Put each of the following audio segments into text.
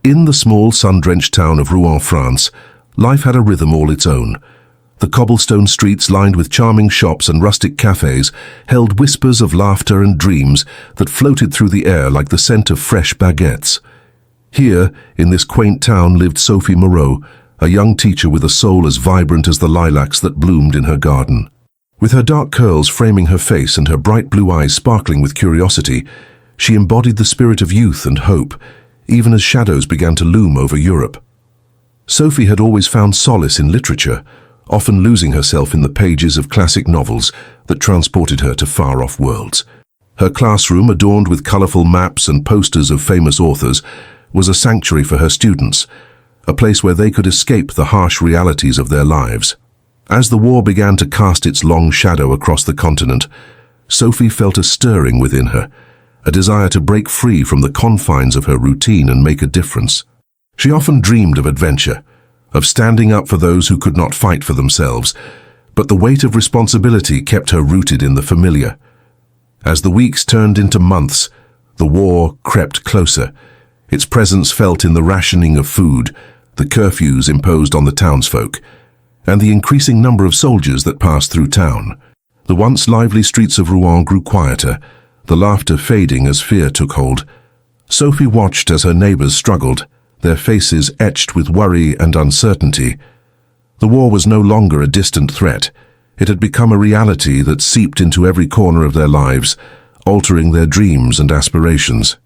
In the small, sun-drenched town of Rouen, France, life had a rhythm all its own. The cobblestone streets lined with charming shops and rustic cafes held whispers of laughter and dreams that floated through the air like the scent of fresh baguettes. Here, in this quaint town, lived Sophie Moreau, a young teacher with a soul as vibrant as the lilacs that bloomed in her garden. With her dark curls framing her face and her bright blue eyes sparkling with curiosity, she embodied the spirit of youth and hope, even as shadows began to loom over Europe. Sophie had always found solace in literature, often losing herself in the pages of classic novels that transported her to far-off worlds. Her classroom, adorned with colorful maps and posters of famous authors, was a sanctuary for her students, a place where they could escape the harsh realities of their lives. As the war began to cast its long shadow across the continent, Sophie felt a stirring within her, a desire to break free from the confines of her routine and make a difference. She often dreamed of adventure, of standing up for those who could not fight for themselves, but the weight of responsibility kept her rooted in the familiar. As the weeks turned into months, the war crept closer, its presence felt in the rationing of food, the curfews imposed on the townsfolk, and the increasing number of soldiers that passed through town. The once lively streets of Rouen grew quieter, the laughter fading as fear took hold. Sophie watched as her neighbors struggled, their faces etched with worry and uncertainty. The war was no longer a distant threat. It had become a reality that seeped into every corner of their lives, altering their dreams and aspirations.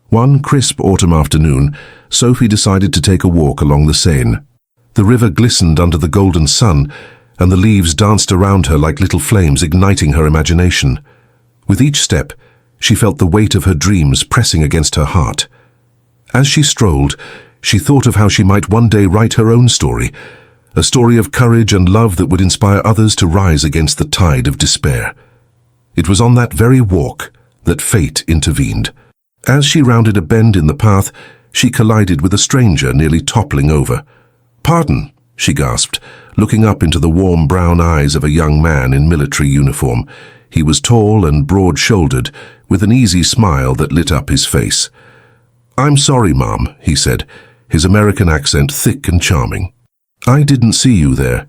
One crisp autumn afternoon, Sophie decided to take a walk along the Seine. The river glistened under the golden sun, and the leaves danced around her like little flames, igniting her imagination. With each step, she felt the weight of her dreams pressing against her heart. As she strolled, she thought of how she might one day write her own story, a story of courage and love that would inspire others to rise against the tide of despair. It was on that very walk that fate intervened. As she rounded a bend in the path, she collided with a stranger nearly toppling over. "Pardon," she gasped, looking up into the warm brown eyes of a young man in military uniform. He was tall and broad-shouldered, with an easy smile that lit up his face. "I'm sorry, Mom," he said, his American accent thick and charming. "I didn't see you there."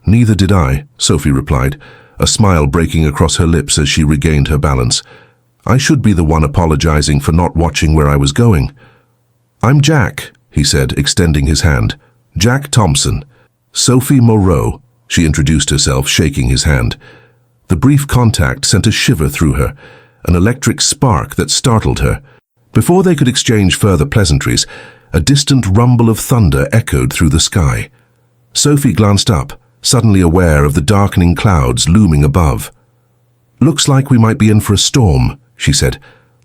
"Neither did I," Sophie replied, a smile breaking across her lips as she regained her balance. "I should be the one apologizing for not watching where I was going." "I'm Jack," he said, extending his hand. "Jack Thompson." "Sophie Moreau," she introduced herself, shaking his hand. The brief contact sent a shiver through her, an electric spark that startled her. Before they could exchange further pleasantries, a distant rumble of thunder echoed through the sky. Sophie glanced up, suddenly aware of the darkening clouds looming above. "Looks like we might be in for a storm," she said,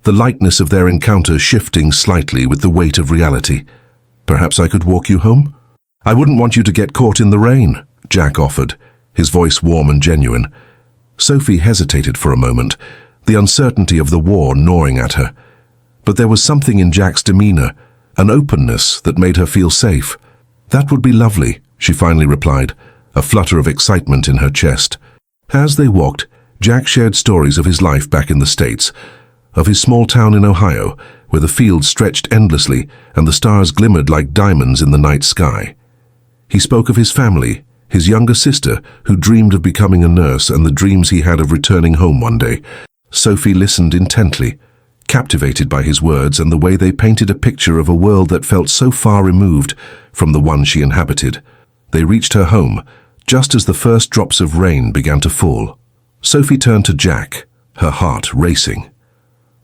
the lightness of their encounter shifting slightly with the weight of reality. "Perhaps I could walk you home?" "I wouldn't want you to get caught in the rain," Jack offered, his voice warm and genuine. Sophie hesitated for a moment, the uncertainty of the war gnawing at her. But there was something in Jack's demeanor, an openness that made her feel safe. "That would be lovely," she finally replied, a flutter of excitement in her chest. As they walked, Jack shared stories of his life back in the States, of his small town in Ohio, where the fields stretched endlessly and the stars glimmered like diamonds in the night sky. He spoke of his family, his younger sister, who dreamed of becoming a nurse, and the dreams he had of returning home one day. Sophie listened intently, captivated by his words and the way they painted a picture of a world that felt so far removed from the one she inhabited. They reached her home, just as the first drops of rain began to fall. Sophie turned to Jack, her heart racing.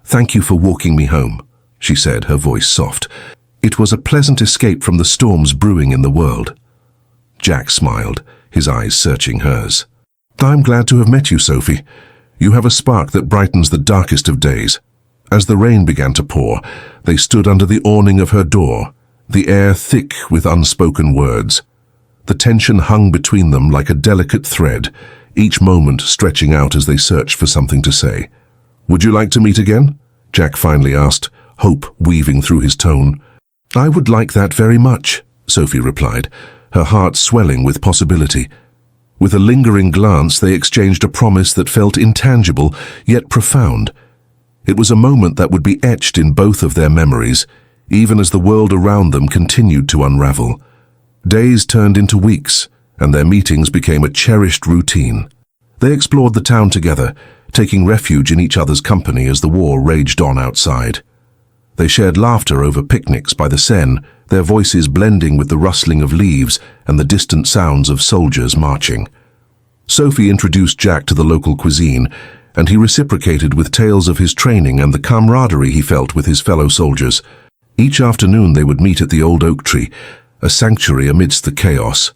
"Thank you for walking me home," she said, her voice soft. "It was a pleasant escape from the storms brewing in the world." Jack smiled, his eyes searching hers. "I'm glad to have met you, Sophie. You have a spark that brightens the darkest of days." As the rain began to pour, they stood under the awning of her door, the air thick with unspoken words. The tension hung between them like a delicate thread, each moment stretching out as they searched for something to say. "Would you like to meet again?" Jack finally asked, hope weaving through his tone. "I would like that very much," Sophie replied, her heart swelling with possibility. With a lingering glance, they exchanged a promise that felt intangible, yet profound. It was a moment that would be etched in both of their memories, even as the world around them continued to unravel. Days turned into weeks, and their meetings became a cherished routine. They explored the town together, taking refuge in each other's company as the war raged on outside. They shared laughter over picnics by the Seine, their voices blending with the rustling of leaves and the distant sounds of soldiers marching. Sophie introduced Jack to the local cuisine, and he reciprocated with tales of his training and the camaraderie he felt with his fellow soldiers. Each afternoon they would meet at the old oak tree, a sanctuary amidst the chaos.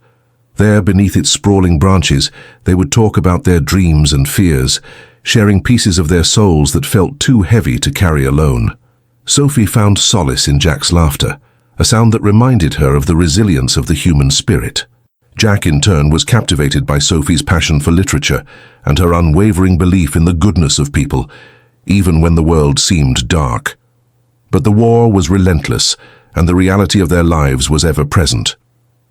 There, beneath its sprawling branches, they would talk about their dreams and fears, sharing pieces of their souls that felt too heavy to carry alone. Sophie found solace in Jack's laughter, a sound that reminded her of the resilience of the human spirit. Jack, in turn, was captivated by Sophie's passion for literature and her unwavering belief in the goodness of people, even when the world seemed dark. But the war was relentless, and the reality of their lives was ever present.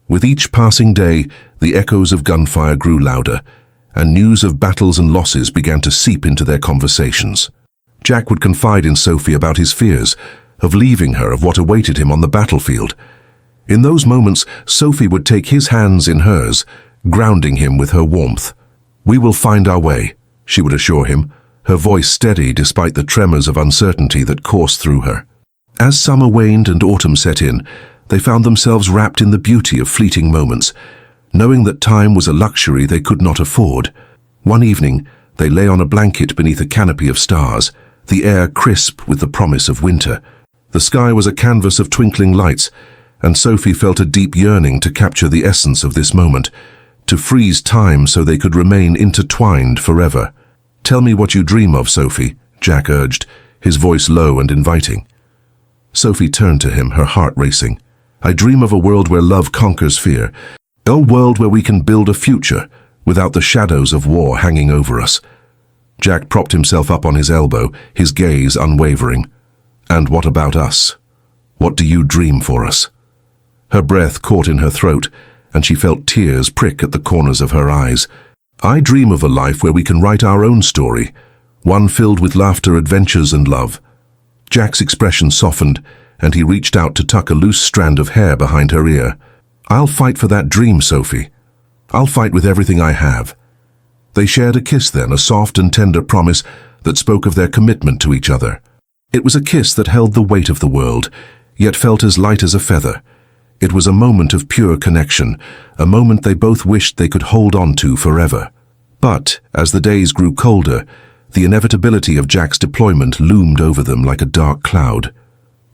With each passing day, the echoes of gunfire grew louder, and news of battles and losses began to seep into their conversations. Jack would confide in Sophie about his fears, of leaving her, of what awaited him on the battlefield. In those moments, Sophie would take his hands in hers, grounding him with her warmth. "We will find our way," she would assure him, her voice steady despite the tremors of uncertainty that coursed through her. As summer waned and autumn set in, they found themselves wrapped in the beauty of fleeting moments, knowing that time was a luxury they could not afford. One evening, they lay on a blanket beneath a canopy of stars, the air crisp with the promise of winter. The sky was a canvas of twinkling lights, and Sophie felt a deep yearning to capture the essence of this moment, to freeze time so they could remain intertwined forever. "Tell me what you dream of, Sophie," Jack urged, his voice low and inviting. Sophie turned to him, her heart racing. "I dream of a world where love conquers fear, a world where we can build a future without the shadows of war hanging over us." Jack propped himself up on his elbow, his gaze unwavering. "And what about us? What do you dream for us?" Her breath caught in her throat, and she felt tears prick at the corners of her eyes. "I dream of a life where we can write our own story, one filled with laughter, adventures, and love." Jack's expression softened, and he reached out to tuck a loose strand of hair behind her ear. "I'll fight for that dream, Sophie. I'll fight with everything I have." They shared a kiss then, a soft and tender promise that spoke of their commitment to each other. It was a kiss that held the weight of the world, yet felt as light as a feather. It was a moment of pure connection, a moment they both wished they could hold on to forever. But, as the days grew colder, the inevitability of Jack's deployment loomed over them like a dark cloud.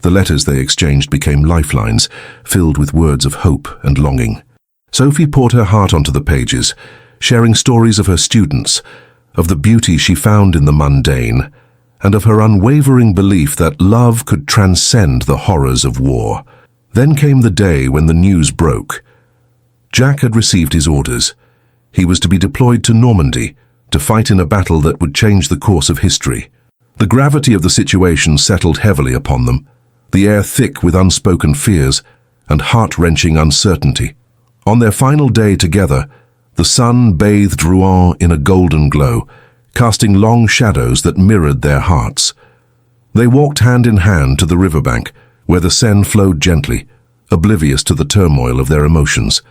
The letters they exchanged became lifelines, filled with words of hope and longing. Sophie poured her heart onto the pages, sharing stories of her students, of the beauty she found in the mundane, and of her unwavering belief that love could transcend the horrors of war. Then came the day when the news broke. Jack had received his orders. He was to be deployed to Normandy, to fight in a battle that would change the course of history. The gravity of the situation settled heavily upon them, the air thick with unspoken fears and heart-wrenching uncertainty. On their final day together, the sun bathed Rouen in a golden glow, casting long shadows that mirrored their hearts. They walked hand in hand to the riverbank, where the Seine flowed gently, oblivious to the turmoil of their emotions.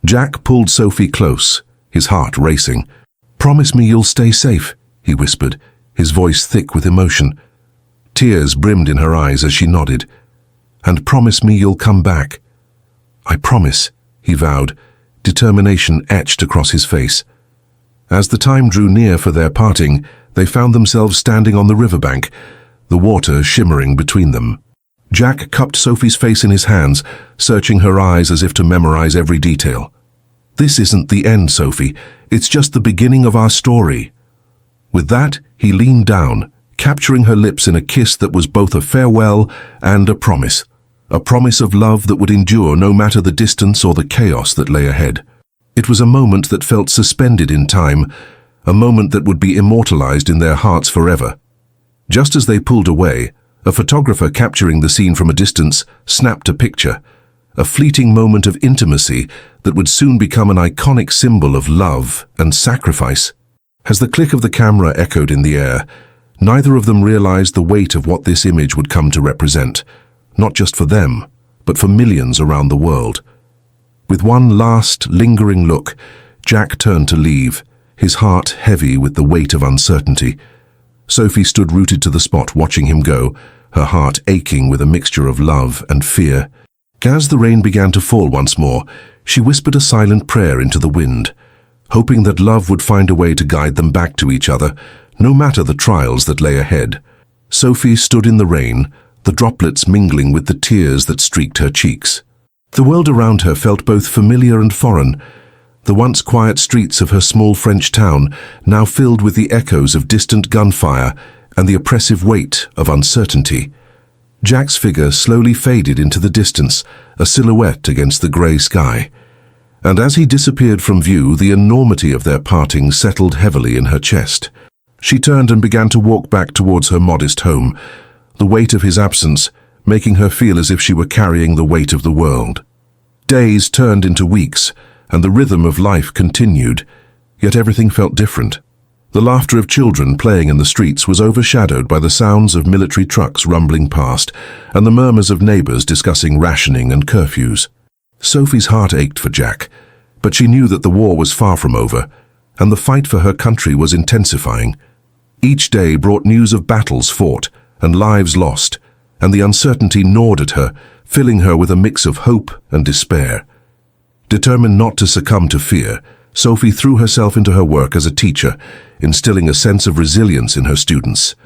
Jack pulled Sophie close, his heart racing. "Promise me you'll stay safe," he whispered, his voice thick with emotion. Tears brimmed in her eyes as she nodded. "And promise me you'll come back." "I promise," he vowed, determination etched across his face. As the time drew near for their parting, they found themselves standing on the riverbank, the water shimmering between them. Jack cupped Sophie's face in his hands, searching her eyes as if to memorize every detail. "This isn't the end, Sophie. It's just the beginning of our story." With that, he leaned down, capturing her lips in a kiss that was both a farewell and a promise of love that would endure no matter the distance or the chaos that lay ahead. It was a moment that felt suspended in time, a moment that would be immortalized in their hearts forever. Just as they pulled away, a photographer capturing the scene from a distance snapped a picture, a fleeting moment of intimacy that would soon become an iconic symbol of love and sacrifice. As the click of the camera echoed in the air, neither of them realized the weight of what this image would come to represent. not just for them, but for millions around the world. With one last, lingering look, Jack turned to leave, his heart heavy with the weight of uncertainty. Sophie stood rooted to the spot, watching him go, her heart aching with a mixture of love and fear. As the rain began to fall once more, she whispered a silent prayer into the wind, hoping that love would find a way to guide them back to each other, no matter the trials that lay ahead. Sophie stood in the rain, the droplets mingling with the tears that streaked her cheeks. The world around her felt both familiar and foreign, the once quiet streets of her small French town now filled with the echoes of distant gunfire and the oppressive weight of uncertainty. Jack's figure slowly faded into the distance, a silhouette against the grey sky. And as he disappeared from view, the enormity of their parting settled heavily in her chest. She turned and began to walk back towards her modest home, the weight of his absence making her feel as if she were carrying the weight of the world. Days turned into weeks, and the rhythm of life continued, yet everything felt different. The laughter of children playing in the streets was overshadowed by the sounds of military trucks rumbling past and the murmurs of neighbors discussing rationing and curfews. Sophie's heart ached for Jack, but she knew that the war was far from over, and the fight for her country was intensifying. Each day brought news of battles fought and lives lost, and the uncertainty gnawed at her, filling her with a mix of hope and despair. Determined not to succumb to fear, Sophie threw herself into her work as a teacher, instilling a sense of resilience in her students.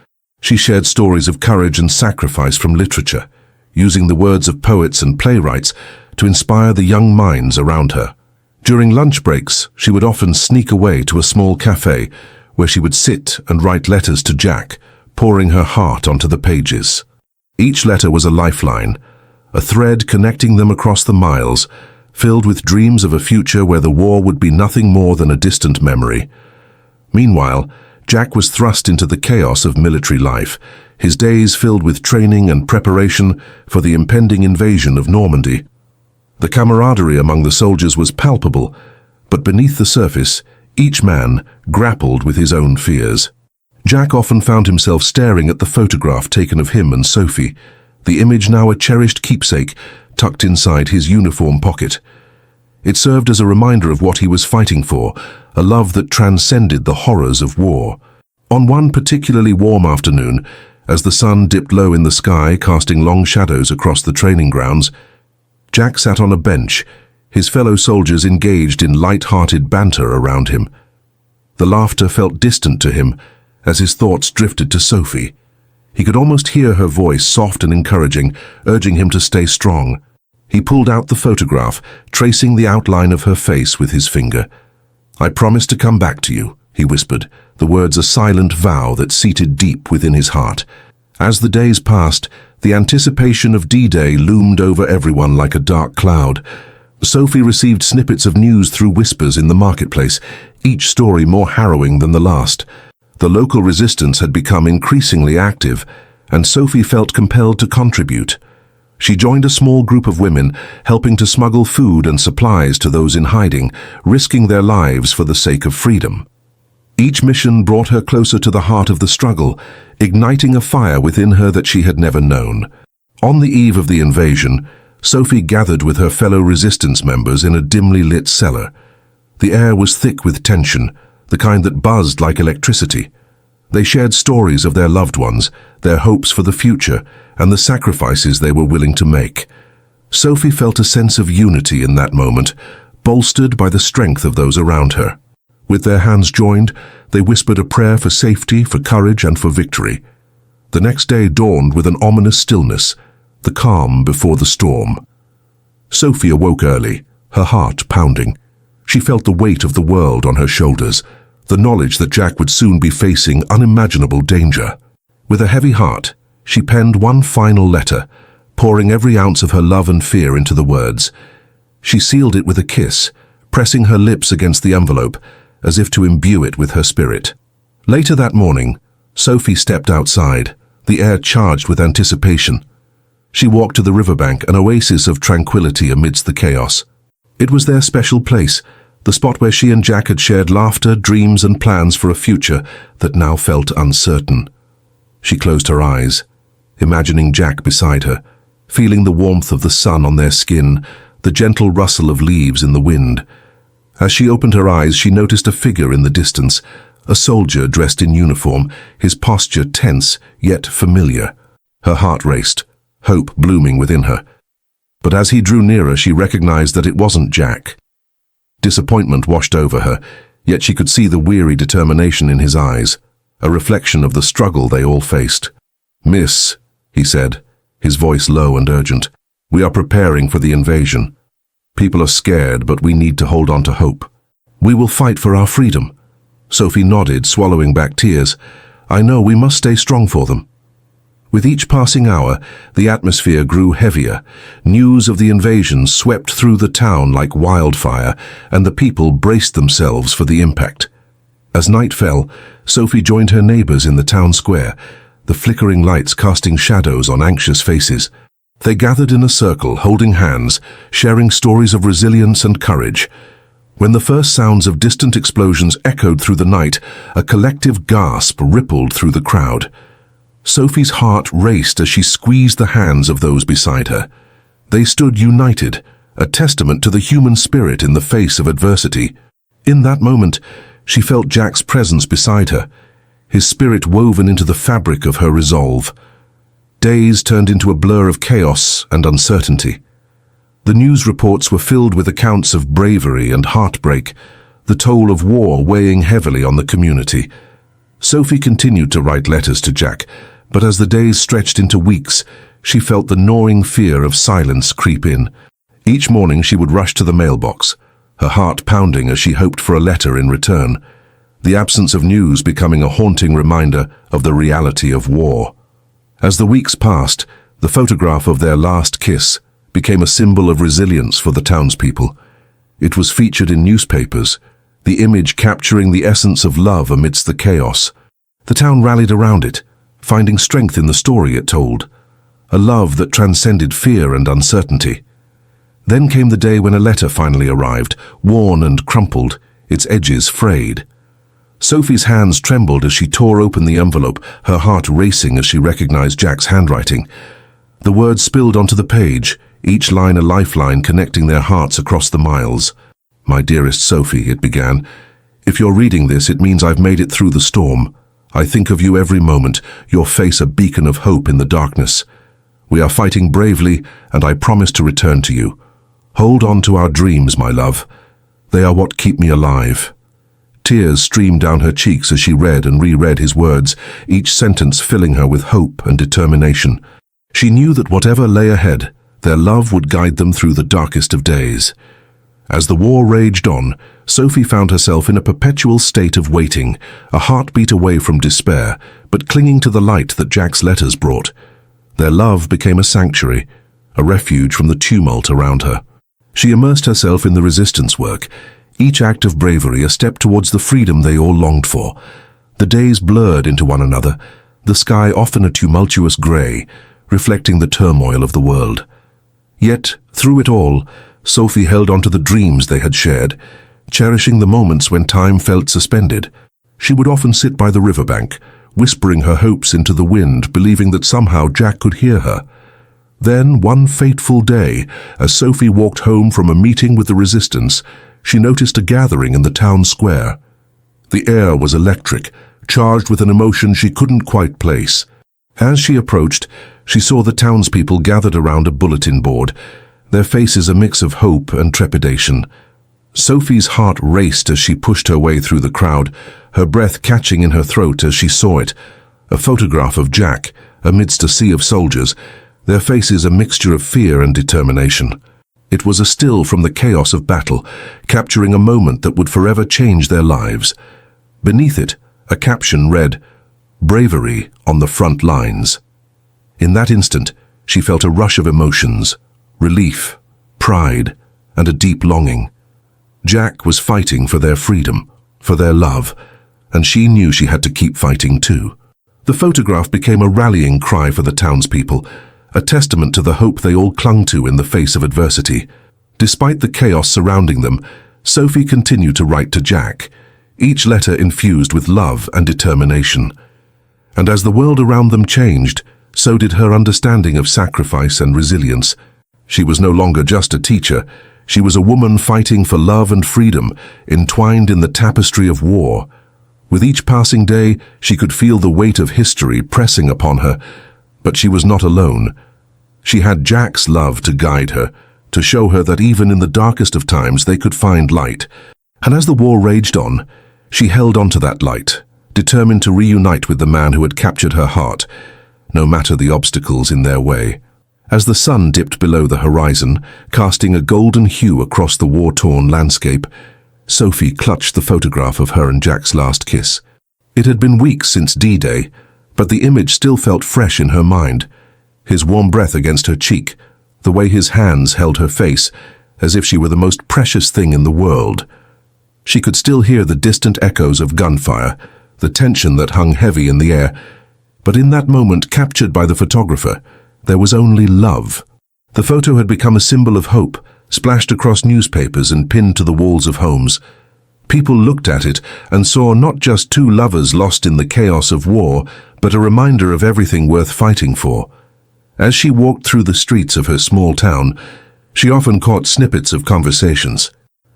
She shared stories of courage and sacrifice from literature, using the words of poets and playwrights to inspire the young minds around her. During lunch breaks, she would often sneak away to a small cafe where she would sit and write letters to Jack, pouring her heart onto the pages. Each letter was a lifeline, a thread connecting them across the miles, filled with dreams of a future where the war would be nothing more than a distant memory. Meanwhile, Jack was thrust into the chaos of military life, his days filled with training and preparation for the impending invasion of Normandy. The camaraderie among the soldiers was palpable, but beneath the surface, each man grappled with his own fears. Jack often found himself staring at the photograph taken of him and Sophie, the image now a cherished keepsake tucked inside his uniform pocket. It served as a reminder of what he was fighting for, a love that transcended the horrors of war. On one particularly warm afternoon, as the sun dipped low in the sky, casting long shadows across the training grounds, Jack sat on a bench, his fellow soldiers engaged in light-hearted banter around him. The laughter felt distant to him as his thoughts drifted to Sophie. He could almost hear her voice, soft and encouraging, urging him to stay strong. He pulled out the photograph, tracing the outline of her face with his finger. "I promise to come back to you," he whispered, the words a silent vow that seated deep within his heart. As the days passed, the anticipation of D-Day loomed over everyone like a dark cloud. Sophie received snippets of news through whispers in the marketplace, each story more harrowing than the last. The local resistance had become increasingly active, and Sophie felt compelled to contribute. She joined a small group of women, helping to smuggle food and supplies to those in hiding, risking their lives for the sake of freedom. Each mission brought her closer to the heart of the struggle, igniting a fire within her that she had never known. On the eve of the invasion, Sophie gathered with her fellow resistance members in a dimly lit cellar. The air was thick with tension, the kind that buzzed like electricity. They shared stories of their loved ones, their hopes for the future, and the sacrifices they were willing to make. Sophie felt a sense of unity in that moment, bolstered by the strength of those around her. With their hands joined, they whispered a prayer for safety, for courage, and for victory. The next day dawned with an ominous stillness, the calm before the storm. Sophie awoke early, her heart pounding. She felt the weight of the world on her shoulders, the knowledge that Jack would soon be facing unimaginable danger. With a heavy heart, she penned one final letter, pouring every ounce of her love and fear into the words. She sealed it with a kiss, pressing her lips against the envelope, as if to imbue it with her spirit. Later that morning, Sophie stepped outside, the air charged with anticipation. She walked to the riverbank, an oasis of tranquility amidst the chaos. It was their special place, the spot where she and Jack had shared laughter, dreams, and plans for a future that now felt uncertain. She closed her eyes, imagining Jack beside her, feeling the warmth of the sun on their skin, the gentle rustle of leaves in the wind. As she opened her eyes, she noticed a figure in the distance, a soldier dressed in uniform, his posture tense yet familiar. Her heart raced, hope blooming within her. But as he drew nearer, she recognized that it wasn't Jack. Disappointment washed over her, yet she could see the weary determination in his eyes, a reflection of the struggle they all faced. "Miss," he said, his voice low and urgent, "we are preparing for the invasion. People are scared, but we need to hold on to hope. We will fight for our freedom." Sophie nodded, swallowing back tears. "I know, we must stay strong for them." With each passing hour, the atmosphere grew heavier. News of the invasion swept through the town like wildfire, and the people braced themselves for the impact. As night fell, Sophie joined her neighbors in the town square, the flickering lights casting shadows on anxious faces. They gathered in a circle, holding hands, sharing stories of resilience and courage. When the first sounds of distant explosions echoed through the night, a collective gasp rippled through the crowd. Sophie's heart raced as she squeezed the hands of those beside her. They stood united, a testament to the human spirit in the face of adversity. In that moment, she felt Jack's presence beside her, his spirit woven into the fabric of her resolve. Days turned into a blur of chaos and uncertainty. The news reports were filled with accounts of bravery and heartbreak, the toll of war weighing heavily on the community. Sophie continued to write letters to Jack, but as the days stretched into weeks, she felt the gnawing fear of silence creep in. Each morning she would rush to the mailbox, her heart pounding as she hoped for a letter in return, the absence of news becoming a haunting reminder of the reality of war. As the weeks passed, the photograph of their last kiss became a symbol of resilience for the townspeople. It was featured in newspapers, the image capturing the essence of love amidst the chaos. The town rallied around it, finding strength in the story it told, a love that transcended fear and uncertainty. Then came the day when a letter finally arrived, worn and crumpled, its edges frayed. Sophie's hands trembled as she tore open the envelope, her heart racing as she recognized Jack's handwriting. The words spilled onto the page, each line a lifeline connecting their hearts across the miles. "My dearest Sophie," it began, "if you're reading this, it means I've made it through the storm. I think of you every moment, your face a beacon of hope in the darkness. We are fighting bravely, and I promise to return to you. Hold on to our dreams, my love. They are what keep me alive." Tears streamed down her cheeks as she read and reread his words, each sentence filling her with hope and determination. She knew that whatever lay ahead, their love would guide them through the darkest of days. As the war raged on, Sophie found herself in a perpetual state of waiting, a heartbeat away from despair, but clinging to the light that Jack's letters brought. Their love became a sanctuary, a refuge from the tumult around her. She immersed herself in the resistance work, each act of bravery a step towards the freedom they all longed for. The days blurred into one another, the sky often a tumultuous grey, reflecting the turmoil of the world. Yet, through it all, Sophie held on to the dreams they had shared, cherishing the moments when time felt suspended. She would often sit by the riverbank, whispering her hopes into the wind, believing that somehow Jack could hear her. Then, one fateful day, as Sophie walked home from a meeting with the resistance, she noticed a gathering in the town square. The air was electric, charged with an emotion she couldn't quite place. As she approached, she saw the townspeople gathered around a bulletin board, their faces a mix of hope and trepidation. Sophie's heart raced as she pushed her way through the crowd, her breath catching in her throat as she saw it. A photograph of Jack, amidst a sea of soldiers, their faces a mixture of fear and determination. It was a still from the chaos of battle, capturing a moment that would forever change their lives. Beneath it, a caption read, "Bravery on the front lines." In that instant, she felt a rush of emotions, relief, pride, and a deep longing. Jack was fighting for their freedom, for their love, and she knew she had to keep fighting too. The photograph became a rallying cry for the townspeople, a testament to the hope they all clung to in the face of adversity. Despite the chaos surrounding them, Sophie continued to write to Jack, each letter infused with love and determination. And as the world around them changed, so did her understanding of sacrifice and resilience. She was no longer just a teacher. She was a woman fighting for love and freedom, entwined in the tapestry of war. With each passing day, she could feel the weight of history pressing upon her, but she was not alone. She had Jack's love to guide her, to show her that even in the darkest of times they could find light. And as the war raged on, she held on to that light, determined to reunite with the man who had captured her heart, no matter the obstacles in their way. As the sun dipped below the horizon, casting a golden hue across the war-torn landscape, Sophie clutched the photograph of her and Jack's last kiss. It had been weeks since D-Day, but the image still felt fresh in her mind. His warm breath against her cheek, the way his hands held her face, as if she were the most precious thing in the world. She could still hear the distant echoes of gunfire, the tension that hung heavy in the air, but in that moment captured by the photographer, there was only love. The photo had become a symbol of hope, splashed across newspapers and pinned to the walls of homes. People looked at it and saw not just two lovers lost in the chaos of war, but a reminder of everything worth fighting for. As she walked through the streets of her small town, she often caught snippets of conversations.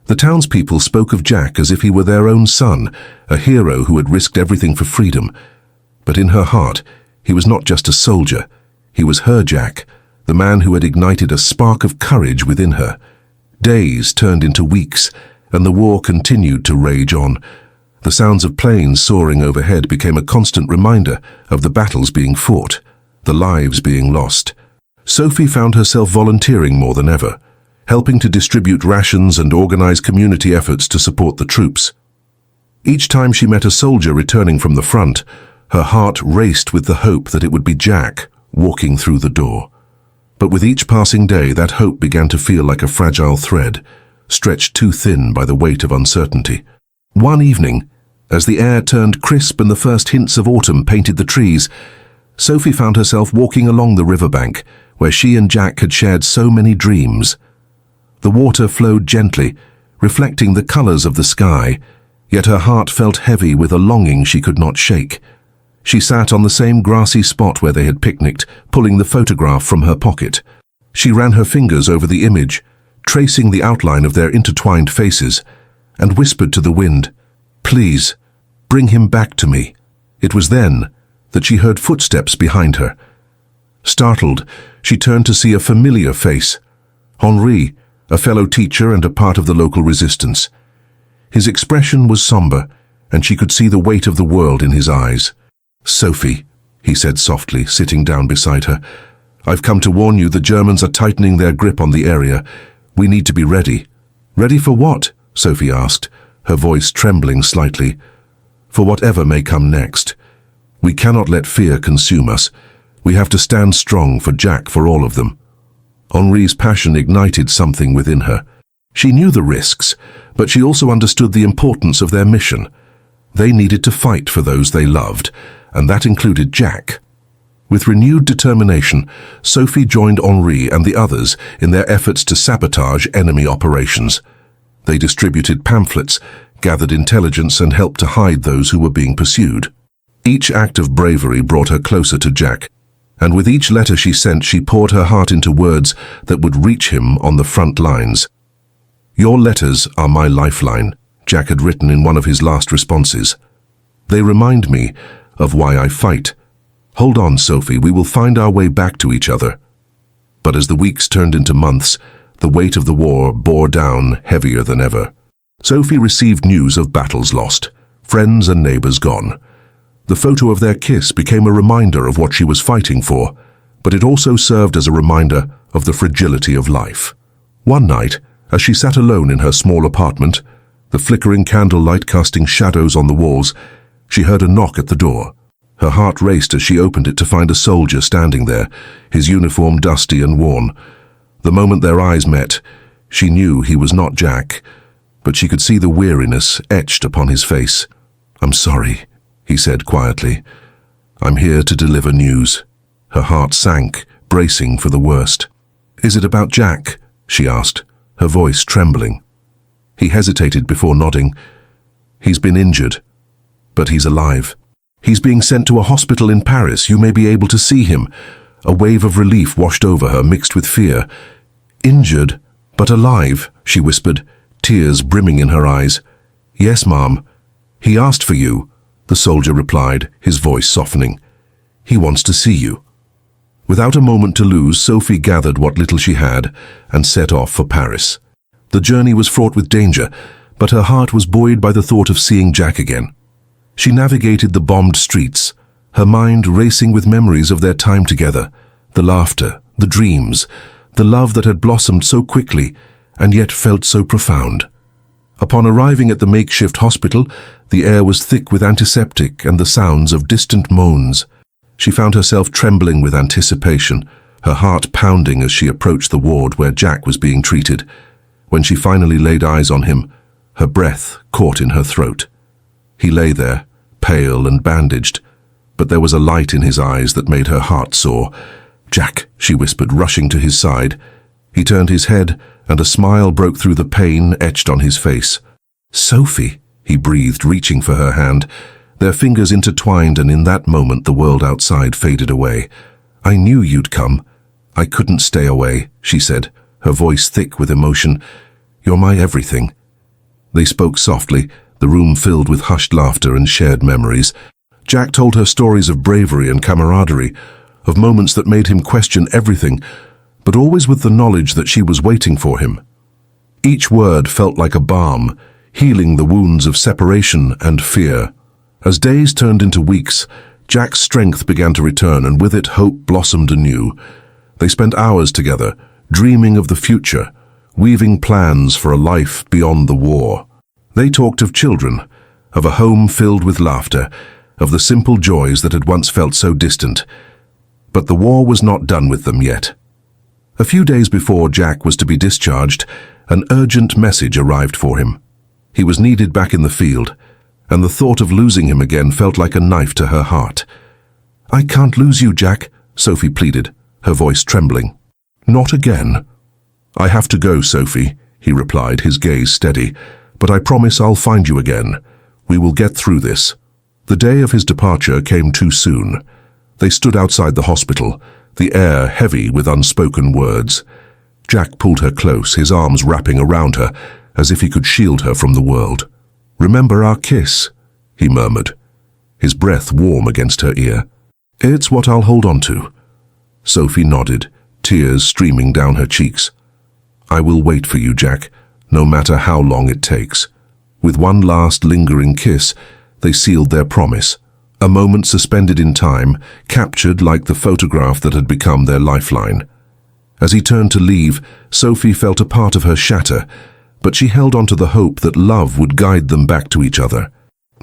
The townspeople spoke of Jack as if he were their own son, a hero who had risked everything for freedom. But in her heart, he was not just a soldier. He was her Jack, the man who had ignited a spark of courage within her. Days turned into weeks, and the war continued to rage on. The sounds of planes soaring overhead became a constant reminder of the battles being fought, the lives being lost. Sophie found herself volunteering more than ever, helping to distribute rations and organize community efforts to support the troops. Each time she met a soldier returning from the front, her heart raced with the hope that it would be Jack walking through the door. But with each passing day, that hope began to feel like a fragile thread, stretched too thin by the weight of uncertainty. One evening, as the air turned crisp and the first hints of autumn painted the trees, Sophie found herself walking along the riverbank, where she and Jack had shared so many dreams. The water flowed gently, reflecting the colors of the sky, yet her heart felt heavy with a longing she could not shake. She sat on the same grassy spot where they had picnicked, pulling the photograph from her pocket. She ran her fingers over the image, tracing the outline of their intertwined faces, and whispered to the wind, "Please, bring him back to me." It was then that she heard footsteps behind her. Startled, she turned to see a familiar face, Henri, a fellow teacher and a part of the local resistance. His expression was somber, and she could see the weight of the world in his eyes. "Sophie," he said softly, sitting down beside her, "I've come to warn you the Germans are tightening their grip on the area. We need to be ready." "Ready for what?" Sophie asked, her voice trembling slightly. "For whatever may come next. We cannot let fear consume us. We have to stand strong for Jack, for all of them." Henri's passion ignited something within her. She knew the risks, but she also understood the importance of their mission. They needed to fight for those they loved, and that included Jack. With renewed determination, Sophie joined Henri and the others in their efforts to sabotage enemy operations. They distributed pamphlets, gathered intelligence, and helped to hide those who were being pursued. Each act of bravery brought her closer to Jack, and with each letter she sent, she poured her heart into words that would reach him on the front lines. "Your letters are my lifeline," Jack had written in one of his last responses. "They remind me of why I fight. Hold on, Sophie, we will find our way back to each other." But as the weeks turned into months, the weight of the war bore down heavier than ever. Sophie received news of battles lost, friends and neighbors gone. The photo of their kiss became a reminder of what she was fighting for, but it also served as a reminder of the fragility of life. One night, as she sat alone in her small apartment, the flickering candlelight casting shadows on the walls, she heard a knock at the door. Her heart raced as she opened it to find a soldier standing there, his uniform dusty and worn. The moment their eyes met, she knew he was not Jack, but she could see the weariness etched upon his face. "I'm sorry," he said quietly. "I'm here to deliver news." Her heart sank, bracing for the worst. "Is it about Jack?" she asked, her voice trembling. He hesitated before nodding. "He's been injured, but he's alive." He's being sent to a hospital in Paris. You may be able to see him." A wave of relief washed over her, mixed with fear. "Injured, but alive," she whispered, tears brimming in her eyes. "Yes, Mom. He asked for you," the soldier replied, his voice softening. "He wants to see you." Without a moment to lose, Sophie gathered what little she had and set off for Paris. The journey was fraught with danger, but her heart was buoyed by the thought of seeing Jack again. She navigated the bombed streets, her mind racing with memories of their time together, the laughter, the dreams, the love that had blossomed so quickly and yet felt so profound. Upon arriving at the makeshift hospital, the air was thick with antiseptic and the sounds of distant moans. She found herself trembling with anticipation, her heart pounding as she approached the ward where Jack was being treated. When she finally laid eyes on him, her breath caught in her throat. He lay there, pale and bandaged, but there was a light in his eyes that made her heart soar. "Jack," she whispered, rushing to his side. He turned his head, and a smile broke through the pain etched on his face. "Sophie," he breathed, reaching for her hand. Their fingers intertwined, and in that moment the world outside faded away. "I knew you'd come. I couldn't stay away," she said, her voice thick with emotion. "You're my everything." They spoke softly, the room filled with hushed laughter and shared memories. Jack told her stories of bravery and camaraderie, of moments that made him question everything, but always with the knowledge that she was waiting for him. Each word felt like a balm, healing the wounds of separation and fear. As days turned into weeks, Jack's strength began to return, and with it hope blossomed anew. They spent hours together, dreaming of the future, weaving plans for a life beyond the war. They talked of children, of a home filled with laughter, of the simple joys that had once felt so distant. But the war was not done with them yet. A few days before Jack was to be discharged, an urgent message arrived for him. He was needed back in the field, and the thought of losing him again felt like a knife to her heart. "I can't lose you, Jack," Sophie pleaded, her voice trembling. "Not again." "I have to go, Sophie," he replied, his gaze steady, "but I promise I'll find you again. We will get through this." The day of his departure came too soon. They stood outside the hospital, the air heavy with unspoken words. Jack pulled her close, his arms wrapping around her, as if he could shield her from the world. "Remember our kiss," he murmured, his breath warm against her ear. "It's what I'll hold on to." Sophie nodded, tears streaming down her cheeks. "I will wait for you, Jack, no matter how long it takes." With one last lingering kiss, they sealed their promise, a moment suspended in time, captured like the photograph that had become their lifeline. As he turned to leave, Sophie felt a part of her shatter, but she held on to the hope that love would guide them back to each other.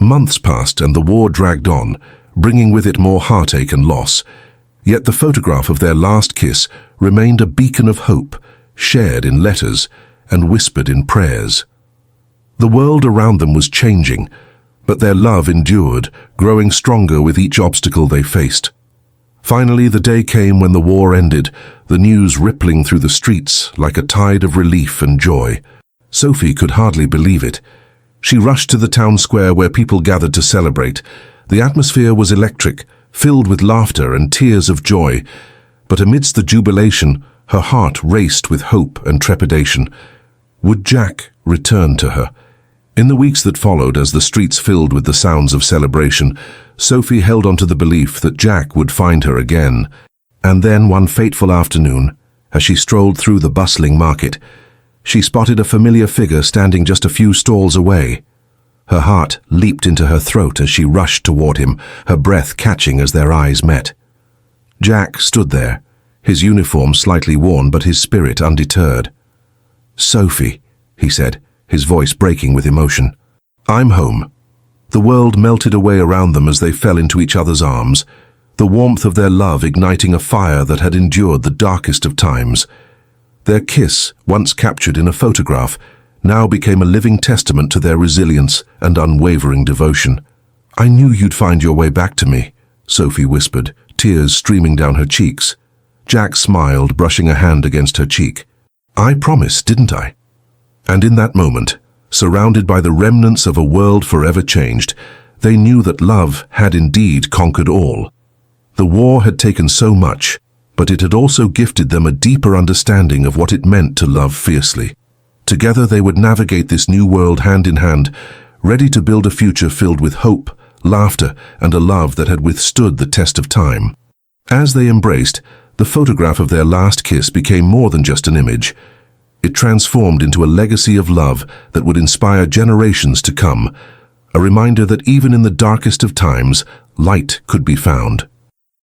Months passed and the war dragged on, bringing with it more heartache and loss. Yet the photograph of their last kiss remained a beacon of hope, shared in letters and whispered in prayers. The world around them was changing, but their love endured, growing stronger with each obstacle they faced. Finally, the day came when the war ended, the news rippling through the streets like a tide of relief and joy. Sophie could hardly believe it. She rushed to the town square where people gathered to celebrate. The atmosphere was electric, filled with laughter and tears of joy. But amidst the jubilation, her heart raced with hope and trepidation. Would Jack return to her? In the weeks that followed, as the streets filled with the sounds of celebration, Sophie held on to the belief that Jack would find her again. And then one fateful afternoon, as she strolled through the bustling market, she spotted a familiar figure standing just a few stalls away. Her heart leaped into her throat as she rushed toward him, her breath catching as their eyes met. Jack stood there, his uniform slightly worn but his spirit undeterred. "Sophie," he said, his voice breaking with emotion. "I'm home." The world melted away around them as they fell into each other's arms, the warmth of their love igniting a fire that had endured the darkest of times. Their kiss, once captured in a photograph, now became a living testament to their resilience and unwavering devotion. "I knew you'd find your way back to me," Sophie whispered, tears streaming down her cheeks. Jack smiled, brushing a hand against her cheek. "I promised, didn't I?" And in that moment, surrounded by the remnants of a world forever changed, They knew that love had indeed conquered all. The war had taken so much, but it had also gifted them a deeper understanding of what it meant to love fiercely. Together they would navigate this new world hand in hand, ready to build a future filled with hope, laughter, and a love that had withstood the test of time. As they embraced, the photograph of their last kiss became more than just an image. It transformed into a legacy of love that would inspire generations to come, a reminder that even in the darkest of times, light could be found.